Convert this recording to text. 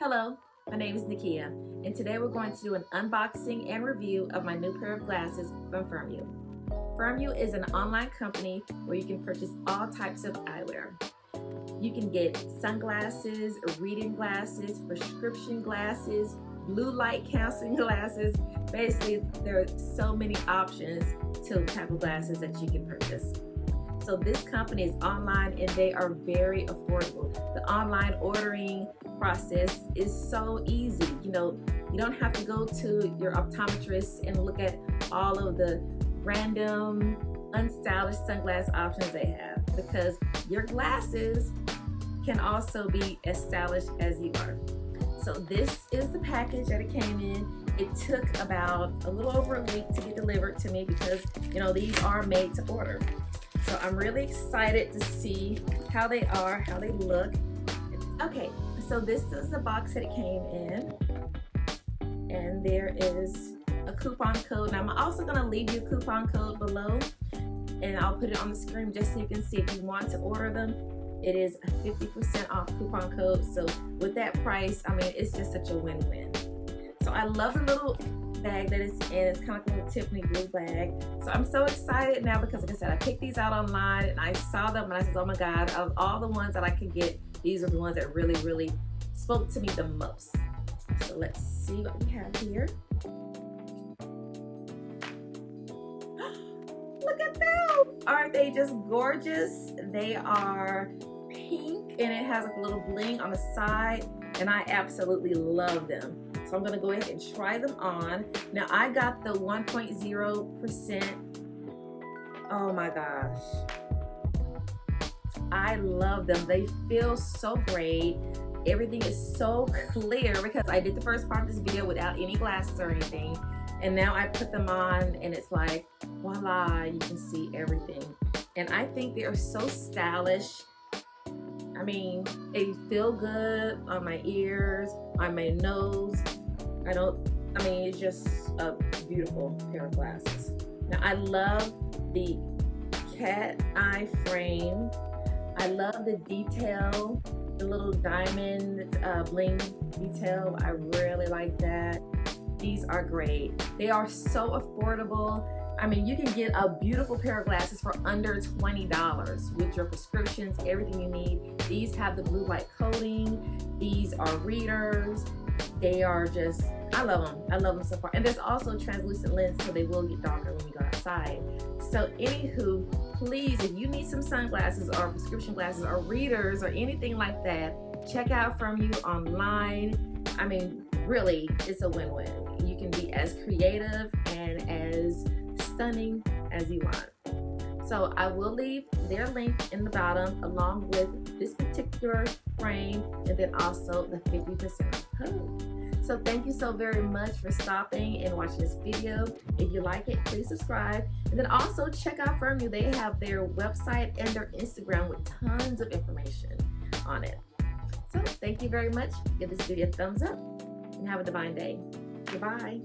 Hello, my name is Nakia, and today we're going to do an unboxing and review of my new pair of glasses from Firmoo. Firmoo is an online company where you can purchase all types of eyewear. You can get sunglasses, reading glasses, prescription glasses, blue light canceling glasses. Basically, there are so many options to the type of glasses that you can purchase. So this company is online and they are very affordable. The online ordering process is so easy. You don't have to go to your optometrist and look at all of the random, unstylish sunglass options they have, because your glasses can also be as stylish as you are. So this is the package that it came in. It took about a little over a week to get delivered to me because these are made to order. So I'm really excited to see how they are, how they look. Okay, so this is the box that it came in. And there is a coupon code. Now I'm also gonna leave you a coupon code below and I'll put it on the screen just so you can see if you want to order them. It is a 50% off coupon code. So with that price, it's just such a win-win. So I love the little bag that it's in. It's kind of like a little Tiffany blue bag. So I'm so excited now because, like I said, I picked these out online and I saw them and I said, oh my God, of all the ones that I could get, these are the ones that really, really spoke to me the most. So let's see what we have here. Look at them! Aren't they just gorgeous? They are pink and it has like a little bling on the side and I absolutely love them. So I'm gonna go ahead and try them on. Now I got the 1.0%. Oh my gosh. I love them. They feel so great. Everything is so clear because I did the first part of this video without any glasses or anything. And now I put them on and it's like, voila, you can see everything. And I think they are so stylish. They feel good on my ears, on my nose. It's just a beautiful pair of glasses. Now I love the cat eye frame. I love the detail, the little diamond bling detail. I really like that. These are great. They are so affordable. You can get a beautiful pair of glasses for under $20 with your prescriptions, everything you need. These have the blue light coating. These are readers. They are just, I love them. I love them so far. And there's also translucent lens, so they will get darker when you go outside. So anywho, please, if you need some sunglasses or prescription glasses or readers or anything like that, check out Firmoo online. Really, it's a win-win. You can be as creative and as stunning as you want. So I will leave their link in the bottom along with this particular frame and then also the 50% code. So thank you so very much for stopping and watching this video. If you like it, please subscribe. And then also check out Firmoo. They have their website and their Instagram with tons of information on it. So thank you very much. Give this video a thumbs up and have a divine day. Goodbye.